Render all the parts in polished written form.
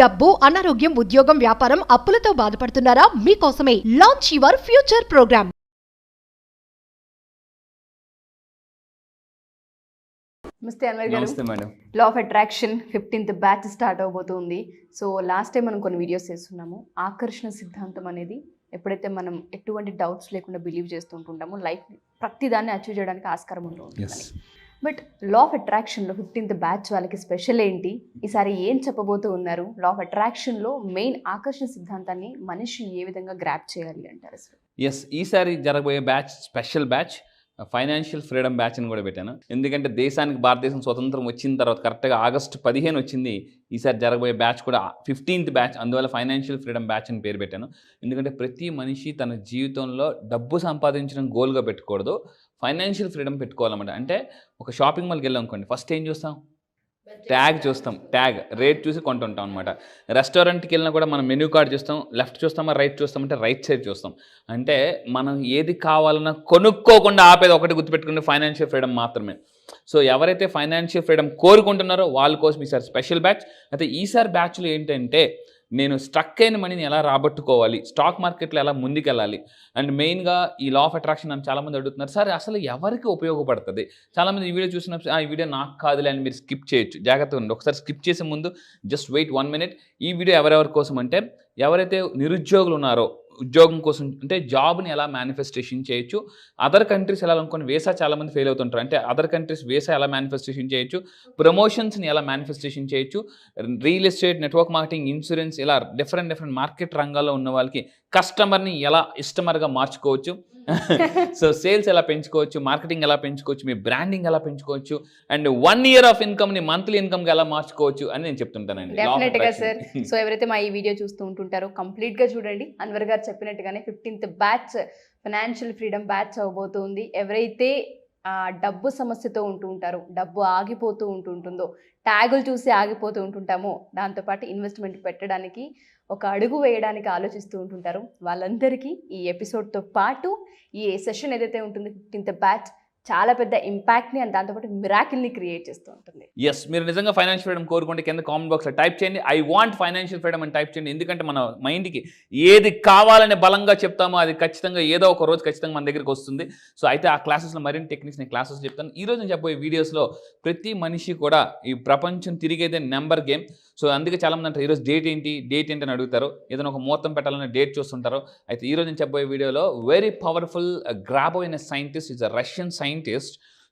డబ్బు, అనారోగ్యం, ఉద్యోగం, వ్యాపారం, అప్పులతో బాధపడుతున్నారా? మీకోసమే లాంచ్ యువర్ ఫ్యూచర్ ప్రోగ్రామ్. నమస్తే అన్వర్ గారు. నమస్తే madam. Law of attraction 15th batch start అవబోతుంది. సో లాస్ట్ టైం మనం కొన్ని వీడియోస్ చేస్తున్నాము. ఆకర్షణ సిద్ధాంతం అనేది ఎప్పుడైతే మనం ఎటువంటి డౌట్స్ లేకుండా బిలీవ్ చేస్తుంటుంటామో లైఫ్ ప్రతిదాన్ని అచీవ్ చేయడానికి ఆస్కారం ఉంటుంది. బట్ లా ఆఫ్ అట్రాక్షన్లో 15th బ్యాచ్ వాళ్ళకి స్పెషల్ ఏంటి, ఈసారి ఏం చెప్పబోతూ ఉన్నారు, లా ఆఫ్ అట్రాక్షన్లో మెయిన్ ఆకర్షణ సిద్ధాంతాన్ని మనిషి ఏ విధంగా గ్రాప్ చేయాలి అంటారు అసలు? ఈసారి జరగబోయే batch special batch financial freedom batch అని కూడా పెట్టాను. ఎందుకంటే దేశానికి భారతదేశం స్వతంత్రం వచ్చిన తర్వాత కరెక్ట్గా ఆగస్టు 15 వచ్చింది. ఈసారి జరగబోయే బ్యాచ్ కూడా 15th బ్యాచ్, అందువల్ల ఫైనాన్షియల్ ఫ్రీడమ్ బ్యాచ్ అని పేరు పెట్టాను. ఎందుకంటే ప్రతి మనిషి తన జీవితంలో డబ్బు సంపాదించడం గోల్గా పెట్టుకూడదు, ఫైనాన్షియల్ ఫ్రీడమ్ పెట్టుకోవాలన్నమాట. అంటే ఒక షాపింగ్ మాల్కి వెళ్ళాం అనుకోండి, ఫస్ట్ ఏం చూస్తాం? ట్యాగ్ చూస్తాం, ట్యాగ్ రేట్ చూసి కొంటుంటాం అనమాట. రెస్టారెంట్కి వెళ్ళినా కూడా మనం మెనూ కార్డ్ చూస్తాం, లెఫ్ట్ చూస్తామా రైట్ చూస్తామంటే రైట్ సైడ్ చూస్తాం. అంటే మనం ఏది కావాలన్నా కొనుక్కోకుండా ఆపేది ఒకటి గుర్తుపెట్టుకునే ఫైనాన్షియల్ ఫ్రీడమ్ మాత్రమే. సో ఎవరైతే ఫైనాన్షియల్ ఫ్రీడమ్ కోరుకుంటున్నారో వాళ్ళ కోసం ఈసారి స్పెషల్ బ్యాచ్. అయితే ఈసారి బ్యాచ్లో ఏంటంటే నేను స్ట్రక్ అయిన మనీని ఎలా రాబట్టుకోవాలి, స్టాక్ మార్కెట్లో ఎలా ముందుకెళ్ళాలి, అండ్ మెయిన్గా ఈ లా ఆఫ్ అట్రాక్షన్ అని చాలామంది అడుగుతున్నారు, సార్ అసలు ఎవరికి ఉపయోగపడుతుంది? చాలామంది ఈ వీడియో చూసినప్పుడు ఈ వీడియో నాకు కాదులే అని మీరు స్కిప్ చేయొచ్చు. జాగ్రత్తగా ఉండండి. ఒకసారి స్కిప్ చేసే ముందు జస్ట్ వెయిట్ 1 minute. ఈ వీడియో ఎవరెవరి కోసం అంటే ఎవరైతే నిరుద్యోగులు ఉన్నారో ఉద్యోగం కోసం, అంటే జాబ్ని ఎలా మేనిఫెస్టేషన్ చేయొచ్చు, అదర్ కంట్రీస్ ఎలా అనుకుని వీసా చాలామంది ఫెయిల్ అవుతుంటారు, అంటే అదర్ కంట్రీస్ వీసా ఎలా మేనిఫెస్టేషన్ చేయొచ్చు, ప్రమోషన్స్ని ఎలా మేనిఫెస్టేషన్ చేయొచ్చు, real estate, network marketing, insurance, ఇలా డిఫరెంట్ మార్కెట్ రంగాల్లో ఉన్న వాళ్ళకి కస్టమర్ని ఎలా ఇష్టమర్గా మార్చుకోవచ్చు, సో సేల్స్ ఎలా పెంచుకోవచ్చు, మార్కెటింగ్ ఎలా పెంచుకోవచ్చు, మీ బ్రాండింగ్ ఎలా పెంచుకోవచ్చు, అండ్ 1 year ఆఫ్ ఇన్కమ్ని మంత్లీ ఇన్కమ్గా ఎలా మార్చుకోవచ్చు అని నేను చెప్తుంటానండి. డెఫినెట్గా సార్. సో ఎవరైతే మా ఈ వీడియో చూస్తూ ఉంటుంటారో కంప్లీట్గా చూడండి. అన్వర్ గారు చెప్పినట్టుగానే 15th batch financial freedom batch అవబోతుంది. ఎవరైతే డబ్బు సమస్యతో ఉంటూ ఉంటారో, డబ్బు ఆగిపోతూ ఉంటుందో, ట్యాగులు చూసి ఆగిపోతూ ఉంటుంటామో, దాంతోపాటు ఇన్వెస్ట్మెంట్ పెట్టడానికి ఒక అడుగు వేయడానికి ఆలోచిస్తూ ఉంటుంటారు, వాళ్ళందరికీ ఈ ఎపిసోడ్తో పాటు ఈ సెషన్ ఏదైతే ఉంటుంది 15th బ్యాచ్ చాలా పెద్ద ఇంపాక్ట్ని అండ్ దాంతోపాటు మిరాకిల్ని క్రియేట్ చేస్తూ ఉంటుంది. మీరు నిజంగా ఫైనాన్షియల్ ఫ్రీడమ్ కోరుకుంటే కింద కామెంట్ బాక్స్లో టైప్ చేయండి, ఐ వాంట్ ఫైనాన్షియల్ ఫ్రీడమ్ అని టైప్ చేయండి. ఎందుకంటే మన మైండ్కి ఏది కావాలని బలంగా చెప్తామో అది ఖచ్చితంగా ఏదో ఒక రోజు ఖచ్చితంగా మన దగ్గరికి వస్తుంది. సో అయితే ఆ క్లాసెస్లో మరిన్ని టెక్నిక్స్ నేను క్లాసెస్ చెప్తాను. ఈరోజు నేను చెప్పబోయే వీడియోస్లో ప్రతి మనిషి కూడా ఈ ప్రపంచం తిరిగేదే నెంబర్ గేమ్. సో అందుకే చాలామంది అంటారు ఈరోజు డేట్ ఏంటి అని అడుగుతారు, ఏదైనా ఒక ముహూర్తం పెట్టాలనే డేట్ చూస్తుంటారు. అయితే ఈరోజు నేను చెప్పబోయే వీడియోలో వెరీ పవర్ఫుల్ గ్రాబో అయిన scientist, is a Russian scientist.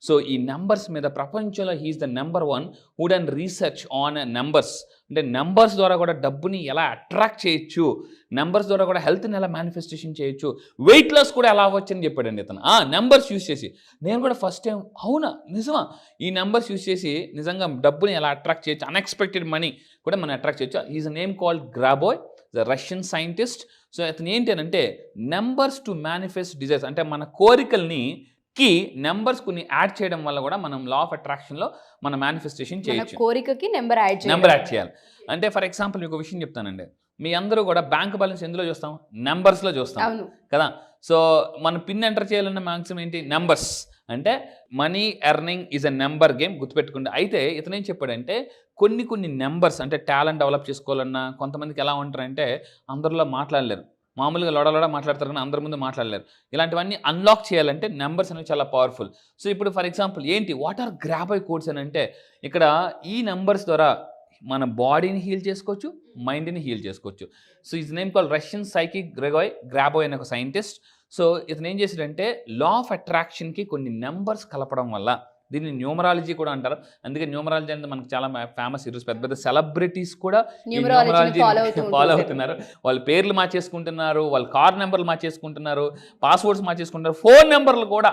So ఈ నెంబర్స్ మీద ప్రపంచంలో he is the number 1 who done research on numbers. అంటే నెంబర్స్ ద్వారా కూడా డబ్బుని ఎలా అట్రాక్ట్ చేయొచ్చు, నెంబర్స్ ద్వారా కూడా హెల్త్ని ఎలా మేనిఫెస్టేషన్ చేయొచ్చు, వెయిట్ లాస్ కూడా ఎలా అవ్వచ్చు అని చెప్పాడండి ఇతను. నెంబర్స్ యూస్ చేసి నేను కూడా ఫస్ట్ టైం అవునా నిజమా ఈ నెంబర్స్ యూస్ చేసి నిజంగా డబ్బుని ఎలా అట్రాక్ట్ చేయొచ్చు, అన్ఎక్స్పెక్టెడ్ మనీ కూడా మనం అట్రాక్ట్ చేయొచ్చు. Is a name called Grabovoi, the Russian scientist. So అతను ఏంటి అంటే నెంబర్స్ టు మేనిఫెస్ట్ డిజైర్స్, అంటే మన కోరికల్ని నెంబర్స్ కొన్ని యాడ్ చేయడం వల్ల కూడా మనం లా ఆఫ్ అట్రాక్షన్లో మన మేనిఫెస్టేషన్ చేయొచ్చు. కోరికకి నెంబర్ యాడ్ చేయాలి. అంటే ఫర్ ఎగ్జాంపుల్ మీకు ఒక విషయం చెప్తానండి, మీ అందరూ కూడా బ్యాంక్ బ్యాలెన్స్ ఎందులో చూస్తాం? నెంబర్స్లో చూస్తాం కదా. సో మన పిన్ ఎంటర్ చేయాలన్న మ్యాక్సిమం ఏంటి? నెంబర్స్. అంటే money earning is a number game, గుర్తుపెట్టుకుంటే. అయితే ఇతను ఏం చెప్పాడంటే కొన్ని నెంబర్స్, అంటే టాలెంట్ డెవలప్ చేసుకోవాలన్నా కొంతమందికి ఎలా ఉంటారంటే అందరిలో మాట్లాడలేరు, మామూలుగా లోడ మాట్లాడతారు కానీ అందరి ముందు మాట్లాడలేరు. ఇలాంటివన్నీ అన్లాక్ చేయాలంటే నెంబర్స్ అనేవి చాలా పవర్ఫుల్. సో ఇప్పుడు ఫర్ ఎగ్జాంపుల్ ఏంటి, వాట్ ఆర్ గ్రాబోయ్ కోడ్స్ అని అంటే ఇక్కడ ఈ నెంబర్స్ ద్వారా మన బాడీని హీల్ చేసుకోవచ్చు, మైండ్ని హీల్ చేసుకోవచ్చు. So is name call Russian psychic Grabovoi అనే ఒక సైంటిస్ట్. సో ఇతను ఏం చేశాడంటే లా ఆఫ్ అట్రాక్షన్కి కొన్ని నెంబర్స్ కలపడం వల్ల, దీన్ని న్యూమరాలజీ కూడా అంటారు, అందుకే న్యూమరాలజీ అనేది మనకు చాలా ఫేమస్. ఈరోజు పెద్ద సెలబ్రిటీస్ కూడా న్యూమరాలజీ ఫాలో అవుతున్నారు. వాళ్ళ పేర్లు మార్చేసుకుంటున్నారు, వాళ్ళ కార్ నెంబర్లు మార్చేసుకుంటున్నారు, పాస్వర్డ్స్ మార్చేసుకుంటున్నారు, ఫోన్ నెంబర్లు కూడా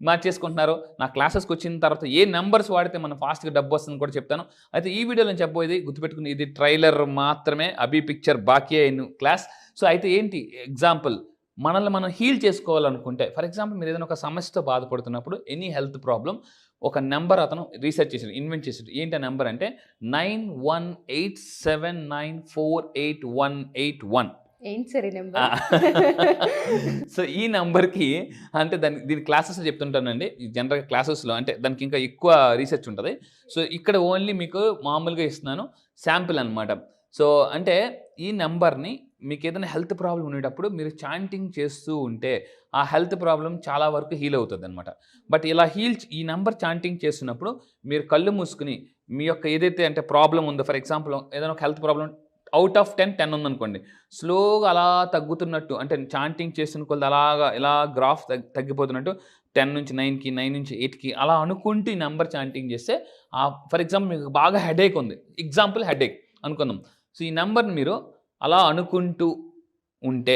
మార్చేసుకుంటున్నారు. నా క్లాసెస్కి వచ్చిన తర్వాత ఏ నెంబర్స్ వాడితే మనం ఫాస్ట్గా డబ్బు వస్తుందని కూడా చెప్తాను. అయితే ఈ వీడియోలో నేను చెప్పబోయేది గుర్తుపెట్టుకుని, ఇది ట్రైలర్ మాత్రమే, అభి పిక్చర్ బాకీ అయిన క్లాస్. సో అయితే ఏంటి ఎగ్జాంపుల్, మనల్ని మనం హీల్ చేసుకోవాలనుకుంటే ఫర్ ఎగ్జాంపుల్ మీరు ఏదైనా ఒక సమస్యతో బాధపడుతున్నప్పుడు, ఎనీ హెల్త్ ప్రాబ్లం, ఒక నెంబర్ అతను రీసెర్చ్ చేశాడు, ఇన్వెంట్ చేశాడు. ఏంటి ఆ నెంబర్ అంటే 9187948181. ఏంటి సరే నెంబర్. సో ఈ నెంబర్కి అంటే దీని క్లాసెస్లో చెప్తుంటానండి, జనరల్గా క్లాసెస్లో అంటే దానికి ఇంకా ఎక్కువ రీసెర్చ్ ఉంటుంది. సో ఇక్కడ ఓన్లీ మీకు మామూలుగా ఇస్తున్నాను శాంపిల్ అనమాట. సో అంటే ఈ నెంబర్ని మీకు ఏదైనా హెల్త్ ప్రాబ్లం ఉండేటప్పుడు మీరు చాంటింగ్ చేస్తూ ఉంటే ఆ హెల్త్ ప్రాబ్లం చాలా వరకు హీల్ అవుతుంది అనమాట. బట్ ఇలా ఈ నెంబర్ చాంటింగ్ చేస్తున్నప్పుడు మీరు కళ్ళు మూసుకుని మీ యొక్క ఏదైతే అంటే ప్రాబ్లం ఉందో, ఫర్ ఎగ్జాంపుల్ ఏదైనా ఒక హెల్త్ ప్రాబ్లం అవుట్ ఆఫ్ 10 ఉందనుకోండి, స్లోగా అలా తగ్గుతున్నట్టు అంటే చాంటింగ్ చేస్తున్న కొద్ది అలాగా ఇలా గ్రాఫ్ తగ్గిపోతున్నట్టు 10 నుంచి 9కి 9 నుంచి 8కి అలా అనుకుంటూ ఈ నెంబర్ చాంటింగ్ చేస్తే ఫర్ ఎగ్జాంపుల్ మీకు బాగా హెడేక్ ఉంది, ఎగ్జాంపుల్ హెడేక్ అనుకుందాం. సో ఈ నెంబర్ని మీరు అలా అనుకుంటూ ఉంటే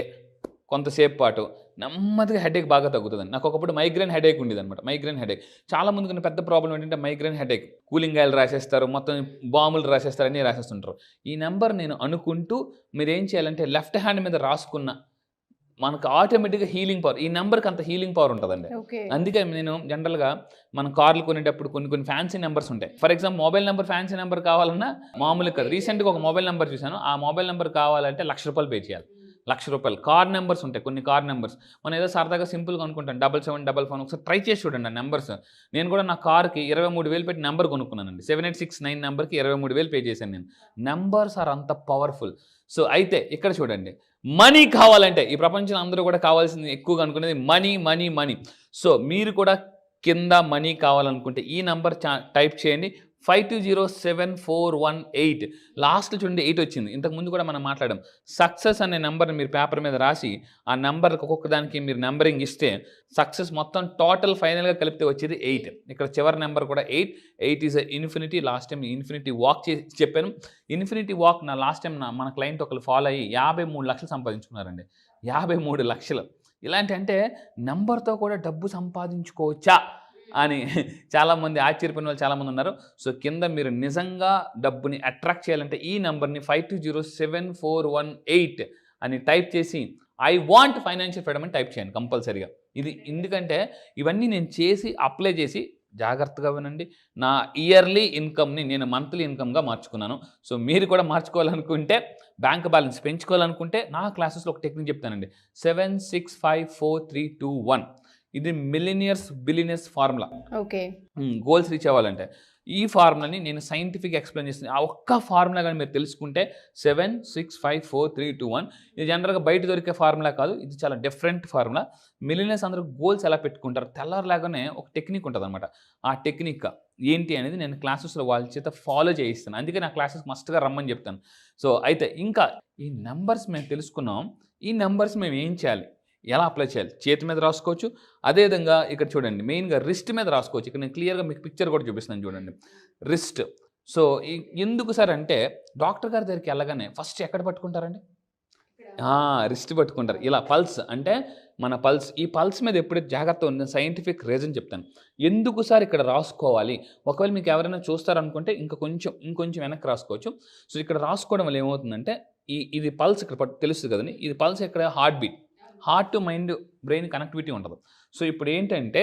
కొంతసేపు పాటు నెమ్మదిగా హెడేక్ బాగా తగ్గుతుందండి. నాకు ఒకప్పుడు మైగ్రేన్ హెడేక్ ఉండేది అనమాట. మైగ్రేన్ హెడేక్ చాలా మందికి ఉన్న పెద్ద ప్రాబ్లం ఏంటంటే మైగ్రేన్ హెడేక్. కూలింగ్ ఆయిల్ రాసేస్తారు, మొత్తం బాంబులు రాసేస్తారు, అన్నీ రాసేస్తుంటారు. ఈ నెంబర్ నేను అనుకుంటూ మీరు ఏం చేయాలంటే లెఫ్ట్ హ్యాండ్ మీద రాసుకున్న మనకు ఆటోమేటిక్గా హీలింగ్ పవర్, ఈ నెంబర్కి అంత హీలింగ్ పవర్ ఉంటుందండి. అందుకే నేను జనరల్గా మనం కార్లు కొనేటప్పుడు కొన్ని ఫ్యాన్సీ నెంబర్స్ ఉంటాయి. For example mobile number fancy number కావాలన్నా మామూలుగా కాదు. రీసెంట్గా ఒక మొబైల్ నెంబర్ చూశాను, ఆ మొబైల్ నెంబర్ కావాలంటే ₹1,00,000 పే చేయాలి. ₹1,00,000 కార్ నెంబర్స్ ఉంటాయి, కొన్ని కార్ నెంబర్స్. మనం ఏదో సరదాగా సింపుల్గా అనుకుంటాం 7755, ఒకసారి ట్రై చేసి చూడండి ఆ నెంబర్స్. నేను కూడా నా కార్కి 23,000 పెట్టి నెంబర్ కొనుక్కున్నానండి. 7869 నెంబర్కి 23,000 పే చేశాను నేను. నెంబర్స్ ఆర్ అంత పవర్ఫుల్. సో అయితే ఇక్కడ చూడండి, మనీ కావాలంటే ఈ ప్రపంచంలో అందరూ కూడా కావాల్సింది ఎక్కువగా అనుకునేది మనీ మనీ మనీ. సో మీరు కూడా కింద మనీ కావాలనుకుంటే ఈ నెంబర్ టైప్ చేయండి, 520748. లాస్ట్లో చూడండి 8 వచ్చింది. ఇంతకుముందు కూడా మనం మాట్లాడాం. సక్సెస్ అనే నెంబర్ని మీరు పేపర్ మీద రాసి ఆ నెంబర్కి ఒక్కొక్క దానికి మీరు నెంబరింగ్ ఇస్తే సక్సెస్ మొత్తం టోటల్ ఫైనల్గా కలిపితే వచ్చేది 8. ఇక్కడ చివరి నెంబర్ కూడా 8 is infinity. Last time infinity walk చెప్పాను. ఇన్ఫినిటీ వాక్ నా లాస్ట్ టైం మన క్లయింట్ ఒకరు ఫాలో అయ్యి 53 లక్షలు సంపాదించుకున్నారండి. 53 లక్షలు. ఇలాంటి అంటే నెంబర్తో కూడా డబ్బు సంపాదించుకోవచ్చా అని చాలామంది ఆశ్చర్యపోయిన వాళ్ళు చాలామంది ఉన్నారు. సో కింద మీరు నిజంగా డబ్బుని అట్రాక్ట్ చేయాలంటే ఈ నెంబర్ని 520748 అని టైప్ చేసి ఐ వాంట్ ఫైనాన్షియల్ ఫ్రీడమ్ అని టైప్ చేయండి కంపల్సరీగా. ఇది ఎందుకంటే ఇవన్నీ నేను చేసి అప్లై చేసి జాగ్రత్తగా వినండి. నా ఇయర్లీ ఇన్కమ్ని నేను మంత్లీ ఇన్కమ్గా మార్చుకున్నాను. సో మీరు కూడా మార్చుకోవాలనుకుంటే, బ్యాంక్ బ్యాలెన్స్ పెంచుకోవాలనుకుంటే నా క్లాసెస్లో ఒక టెక్నిక్ చెప్తానండి. 76543221. ఇది billionaires formula. Okay, goals reach అవ్వాలంటే ఈ ఫార్ములాని నేను సైంటిఫిక్ ఎక్స్ప్లెయిన్ చేస్తాను. ఆ ఒక్క ఫార్ములా కానీ మీరు తెలుసుకుంటే 76543221. ఇది జనరల్గా బయట దొరికే ఫార్ములా కాదు, ఇది చాలా డిఫరెంట్ ఫార్ములా. మిలియనర్స్ అందరూ గోల్స్ ఎలా పెట్టుకుంటారు, తెల్లారిలాగానే ఒక టెక్నిక్ ఉంటుంది అనమాట. ఆ టెక్నిక్ ఏంటి అనేది నేను క్లాసెస్లో వాళ్ళ చేత ఫాలో చేయిస్తాను. అందుకే నా క్లాసెస్ మస్ట్గా రమ్మని చెప్తాను. సో అయితే ఇంకా ఈ నెంబర్స్ మేము తెలుసుకున్నాం. ఈ నెంబర్స్ మేము ఏం చేయాలి, ఎలా అప్లై చేయాలి? చేతి మీద రాసుకోవచ్చు. అదేవిధంగా ఇక్కడ చూడండి, మెయిన్గా రిస్ట్ మీద రాసుకోవచ్చు. ఇక్కడ నేను క్లియర్గా మీకు పిక్చర్ కూడా చూపిస్తున్నాను చూడండి, రిస్ట్. సో ఎందుకు సార్ అంటే డాక్టర్ గారి దగ్గరికి వెళ్ళగానే ఫస్ట్ ఎక్కడ పట్టుకుంటారండి? రిస్ట్ పట్టుకుంటారు. ఇలా పల్స్ అంటే మన పల్స్, ఈ పల్స్ మీద ఎప్పుడైతే జాగ్రత్త ఉంది, సైంటిఫిక్ రీజన్ చెప్తాను ఎందుకు సార్ ఇక్కడ రాసుకోవాలి. ఒకవేళ మీకు ఎవరైనా చూస్తారనుకుంటే ఇంకొంచెం వెనక్కి రాసుకోవచ్చు. సో ఇక్కడ రాసుకోవడం వల్ల ఏమవుతుందంటే ఇది పల్స్ ఇక్కడ తెలుస్తుంది కదండి. ఇది పల్స్ ఇక్కడ heart beat, heart to mind brain connectivity ఉంటుంది. సో ఇప్పుడు ఏంటంటే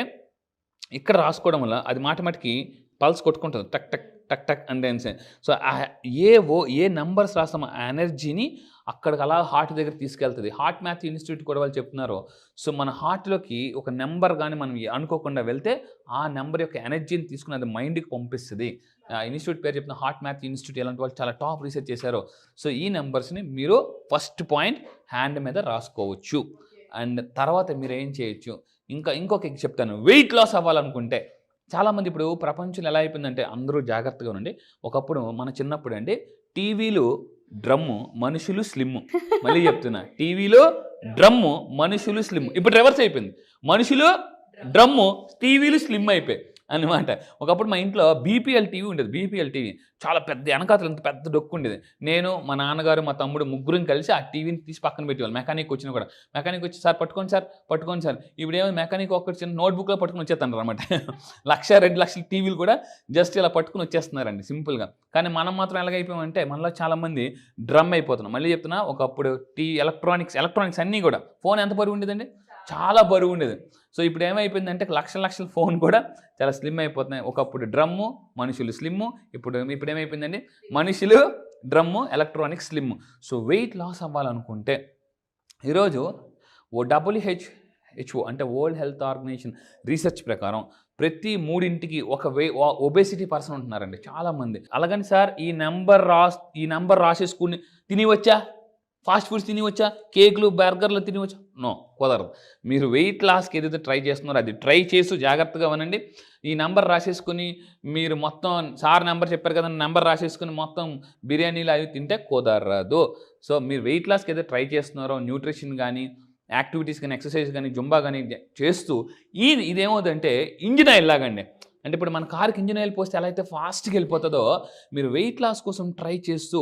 ఇక్కడ రాసుకోవడం వల్ల అది మాటిమాటికి పల్స్ కొట్టుకుంటుంది, టక్ టక్ టక్ టక్ అంటే. సో ఏ నెంబర్స్ రాస్తామో ఆ ఎనర్జీని అక్కడికి అలా హార్ట్ దగ్గర తీసుకెళ్తుంది. హార్ట్ మ్యాథ్ ఇన్స్టిట్యూట్ కూడా వాళ్ళు చెప్తున్నారు. సో మన హార్ట్లోకి ఒక నెంబర్ కానీ మనం అనుకోకుండా వెళ్తే ఆ నెంబర్ యొక్క ఎనర్జీని తీసుకుని అది మైండ్కి పంపిస్తుంది. ఇన్స్టిట్యూట్ పేరు చెప్తున్న హార్ట్ మ్యాథ్ ఇన్స్టిట్యూట్, ఇలాంటి వాళ్ళు చాలా టాప్ రీసెర్చ్ చేశారు. సో ఈ నెంబర్స్ని మీరు ఫస్ట్ పాయింట్ హ్యాండ్ మీద రాసుకోవచ్చు. అండ్ తర్వాత మీరు ఏం చేయొచ్చు, ఇంకొక చెప్తాను. వెయిట్ లాస్ అవ్వాలనుకుంటే చాలామంది ఇప్పుడు ప్రపంచంలో ఎలా అయిపోయిందంటే అందరూ జాగ్రత్తగా ఉండండి. ఒకప్పుడు మన చిన్నప్పుడు అండి టీవీలు డ్రమ్ము, మనుషులు స్లిమ్. మళ్ళీ చెప్తున్నా, టీవీలో డ్రమ్ము, మనుషులు స్లిమ్. ఇప్పుడు రివర్స్ అయిపోయింది, మనుషులు డ్రమ్ము, టీవీలు స్లిమ్ అయిపోయాయి అనమాట. ఒకప్పుడు మా ఇంట్లో బీపీఎల్ టీవీ ఉండేది. బీపీఎల్ టీవీ చాలా పెద్ద, వెనకాతలు ఇంత పెద్ద డొక్కు ఉండేది. నేను, మా నాన్నగారు, మా తమ్ముడు ముగ్గురం కలిసి ఆ టీవీని తీసి పక్కన పెట్టేవాళ్ళు. మెకానిక్ వచ్చినా కూడా మెకానిక్ వచ్చి సార్ పట్టుకోండి సార్. ఇప్పుడు ఏమో మెకానిక్ ఒక్కటి చిన్న నోట్బుక్లో పట్టుకుని వచ్చేస్తున్నారు అనమాట. 1,00,000, 2,00,000 టీవీలు కూడా జస్ట్ ఇలా పట్టుకుని వచ్చేస్తున్నారండి సింపుల్గా. కానీ మనం మాత్రం ఎలాగైపోయామంటే మనలో చాలామంది డ్రమ్ అయిపోతున్నాం. మళ్ళీ చెప్తున్నా, ఒకప్పుడు ఎలక్ట్రానిక్స్ అన్నీ కూడా, ఫోన్ ఎంత బరువు ఉండేదండి, చాలా బరువు ఉండేది. సో ఇప్పుడు ఏమైపోయిందంటే లక్షల ఫోన్ కూడా చాలా స్లిమ్ అయిపోతున్నాయి. ఒకప్పుడు డ్రమ్ము, మనుషులు స్లిమ్ము, ఇప్పుడు ఏమైపోయిందండి, మనుషులు drum, electronics slim. So weight loss అవ్వాలనుకుంటే ఈరోజు ఓ WHO అంటే వరల్డ్ హెల్త్ ఆర్గనైజేషన్ రీసెర్చ్ ప్రకారం ప్రతి 3 ఒక ఒబేసిటీ పర్సన్ ఉంటున్నారండి చాలామంది. అలాగని సార్ ఈ నెంబర్ రాసేసుకుని తినివచ్చా, ఫాస్ట్ ఫుడ్స్ తినివచ్చా, కేకులు బర్గర్లు తినివచ్చా? నో, కుదరదు. మీరు వెయిట్ లాస్కి ఏదైతే ట్రై చేస్తున్నారో అది ట్రై చేస్తూ జాగ్రత్తగా వినండి. ఈ నెంబర్ రాసేసుకుని మీరు మొత్తం సార్ నెంబర్ చెప్పారు కదా నెంబర్ రాసేసుకుని మొత్తం బిర్యానీలు అవి తింటే కుదరదు. సో మీరు వెయిట్ లాస్కి ఏదైతే ట్రై చేస్తున్నారో న్యూట్రిషన్ కానీ యాక్టివిటీస్ కానీ ఎక్సర్సైజ్ కానీ జుంబా కానీ చేస్తూ ఇదేమవుతుందంటే ఇంజిన్ ఆయిల్ లాగండి. అంటే ఇప్పుడు మన కార్కి ఇంజిన్ ఆయిల్ పోస్తే ఎలా అయితే ఫాస్ట్గా వెళ్ళిపోతుందో మీరు వెయిట్ లాస్ కోసం ట్రై చేస్తూ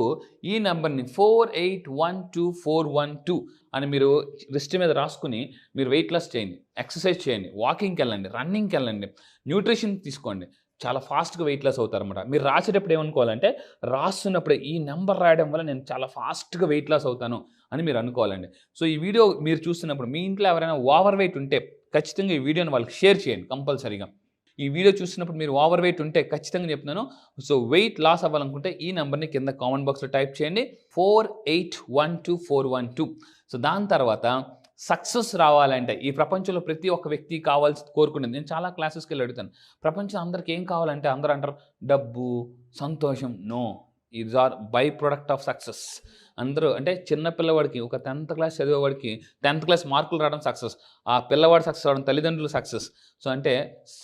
ఈ నెంబర్ని 4812 అని మీరు రిస్ట్ మీద రాసుకుని మీరు వెయిట్ లాస్ చేయండి, ఎక్సర్సైజ్ చేయండి, వాకింగ్కి వెళ్ళండి, రన్నింగ్కి వెళ్ళండి, న్యూట్రిషన్ తీసుకోండి, చాలా ఫాస్ట్గా వెయిట్ లాస్ అవుతారన్నమాట. మీరు రాసేటప్పుడు ఏమనుకోవాలంటే రాస్తున్నప్పుడు ఈ నెంబర్ రాయడం వల్ల నేను చాలా ఫాస్ట్గా వెయిట్ లాస్ అవుతాను అని మీరు అనుకోవాలండి. సో ఈ వీడియో మీరు చూస్తున్నప్పుడు మీ ఇంట్లో ఎవరైనా ఓవర్ వెయిట్ ఉంటే ఖచ్చితంగా ఈ వీడియోని వాళ్ళకి షేర్ చేయండి కంపల్సరీగా. ఈ వీడియో చూస్తున్నప్పుడు మీరు ఓవర్ వెయిట్ ఉంటే ఖచ్చితంగా చెప్తున్నాను. సో వెయిట్ లాస్ అవ్వాలనుకుంటే ఈ నెంబర్ని కింద కామెంట్ బాక్స్లో టైప్ చేయండి 4812 సో దాని తర్వాత సక్సెస్ రావాలంటే ఈ ప్రపంచంలో ప్రతి ఒక్క వ్యక్తి కోరుకునేది నేను చాలా క్లాసెస్కి వెళ్ళి అడుగుతాను. ప్రపంచం అందరికి ఏం కావాలంటే అందరూ అంటారు డబ్బు, సంతోషం. No, is are by product of success. అందరూ అంటే చిన్న పిల్లవాడికి ఒక 10th క్లాస్ చదివేవాడికి 10th క్లాస్ మార్కులు రావడం సక్సెస్, ఆ పిల్లవాడు సక్సెస్ అవడం తల్లిదండ్రులు సక్సెస్. సో అంటే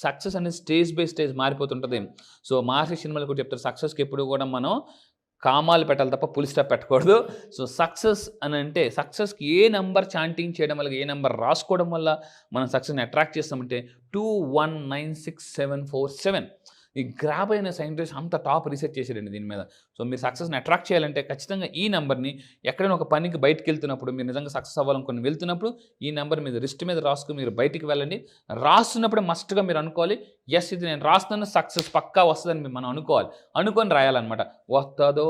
సక్సెస్ అనేది స్టేజ్ బై స్టేజ్ మారిపోతుంటుంది. సో మహర్షి సినిమాలు కూడా చెప్తారు సక్సెస్కి ఎప్పుడు కూడా మనం కామాలు పెట్టాలి తప్ప పులి స్టాప్ పెట్టకూడదు. సో సక్సెస్ అని అంటే సక్సెస్కి ఏ నెంబర్ చాంటింగ్ చేయడం వల్ల ఏ నెంబర్ రాసుకోవడం వల్ల మనం సక్సెస్ని అట్రాక్ట్ చేస్తామంటే 219647. ఈ గ్రాబ్ అయిన సైంటిస్ట్ అంత టాప్ రీసెర్చ్ చేశారండి దీని మీద. సో మీరు సక్సెస్ని అట్రాక్ట్ చేయాలంటే ఖచ్చితంగా ఈ నెంబర్ని ఎక్కడైనా ఒక పనికి బయటకు వెళ్తున్నప్పుడు మీరు నిజంగా సక్సెస్ అవ్వాలనుకుని వెళ్తున్నప్పుడు ఈ నెంబర్ మీద రిస్ట్ మీద రాసుకుని మీరు బయటికి వెళ్ళండి. రాస్తున్నప్పుడు మస్ట్గా మీరు అనుకోవాలి ఎస్ ఇది నేను రాస్తున్న సక్సెస్ పక్కా వస్తుందని మనం అనుకొని రాయాలన్నమాట. వస్తుందో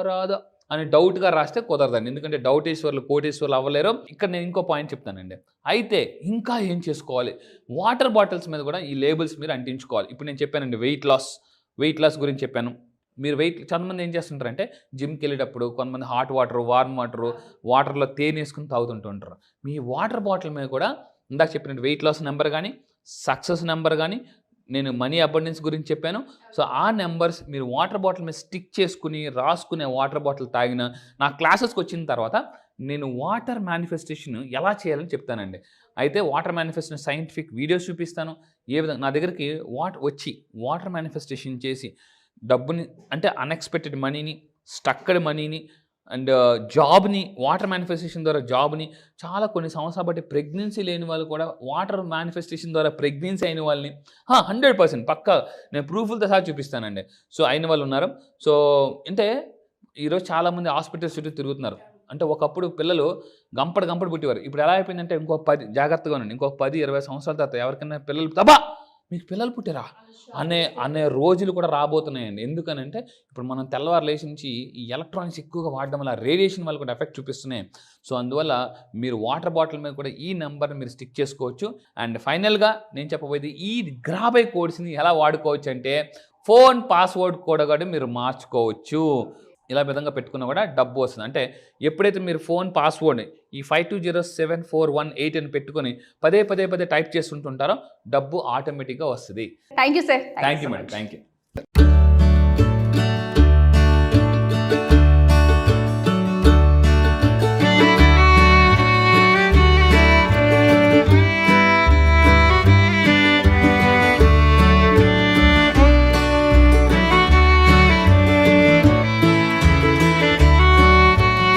రాదో అని డౌట్గా రాస్తే కుదరదండి, ఎందుకంటే డౌటేశ్వర్లు కోటేశ్వర్లు అవ్వలేరు. ఇక్కడ నేను ఇంకో పాయింట్ చెప్తానండి. అయితే ఇంకా ఏం చేసుకోవాలి, వాటర్ బాటిల్స్ మీద కూడా ఈ లేబుల్స్ మీరు అంటించుకోవాలి. ఇప్పుడు నేను చెప్పానండి వెయిట్ లాస్ గురించి చెప్పాను. మీరు చాలామంది ఏం చేస్తుంటారంటే జిమ్కి వెళ్ళేటప్పుడు కొంతమంది హాట్ వాటర్, వార్మ్ వాటర్లో తేనె వేసుకుని తాగుతుంటుంటారు. మీ వాటర్ బాటిల్ మీద కూడా ఇందాక చెప్పినట్టు వెయిట్ లాస్ నెంబర్ కానీ సక్సెస్ నెంబర్ కానీ నేను మనీ అబండెన్స్ గురించి చెప్పాను. సో ఆ నెంబర్స్ మీరు వాటర్ బాటిల్ మీద స్టిక్ చేసుకుని రాసుకునే వాటర్ బాటిల్ తాగిన నా క్లాసెస్కి వచ్చిన తర్వాత నేను వాటర్ మేనిఫెస్టేషన్ ఎలా చేయాలని చెప్తానండి. అయితే వాటర్ మేనిఫెస్టేషన్ సైంటిఫిక్ వీడియోస్ చూపిస్తాను. ఏ విధంగా నా దగ్గరికి వాటర్ మేనిఫెస్టేషన్ చేసి డబ్బుని అంటే అన్ఎక్స్పెక్టెడ్ మనీని, స్టక్కడ్ మనీని అండ్ జాబ్ని వాటర్ మేనిఫెస్టేషన్ ద్వారా జాబ్ని చాలా కొన్ని సంవత్సరాలు బట్టి ప్రెగ్నెన్సీ లేని వాళ్ళు కూడా వాటర్ మేనిఫెస్టేషన్ ద్వారా ప్రెగ్నెన్సీ అయిన వాళ్ళని 100% పక్కా నేను ప్రూఫ్లతో సహా చూపిస్తానండి. సో అయిన వాళ్ళు ఉన్నారు. సో అంటే ఈరోజు చాలామంది హాస్పిటల్స్ చుట్టూ తిరుగుతున్నారు. అంటే ఒకప్పుడు పిల్లలు గంపడు పుట్టేవారు. ఇప్పుడు ఎలా అయిపోయిందంటే ఇంకో 10 జాగ్రత్తగా ఉండండి, ఇంకో 10-20 సంవత్సరాల తర్వాత ఎవరికైనా పిల్లలు మీకు పిల్లలు పుట్టారా అనే రోజులు కూడా రాబోతున్నాయండి. ఎందుకనంటే ఇప్పుడు మనం తెల్లవారు లేచి నుంచి ఈ ఎలక్ట్రానిక్స్ ఎక్కువగా వాడడం వల్ల రేడియేషన్ వల్ల కూడా ఎఫెక్ట్ చూపిస్తున్నాయి. సో అందువల్ల మీరు వాటర్ బాటిల్ మీద కూడా ఈ నెంబర్ని మీరు స్టిక్ చేసుకోవచ్చు. అండ్ ఫైనల్గా నేను చెప్పబోయేది ఈ గ్రాబై కోడ్స్ని ఎలా వాడుకోవచ్చు అంటే ఫోన్ పాస్వర్డ్ కూడా మీరు మార్చుకోవచ్చు. ఇలా విధంగా పెట్టుకున్నా కూడా డబ్బు వస్తుంది. అంటే ఎప్పుడైతే మీరు ఫోన్ పాస్వర్డ్ని ఈ 520741 అని పెట్టుకొని పదే టైప్ చేస్తుంటారో డబ్బు ఆటోమేటిక్గా వస్తుంది. Thank you sir. Thank you madam. Thank you.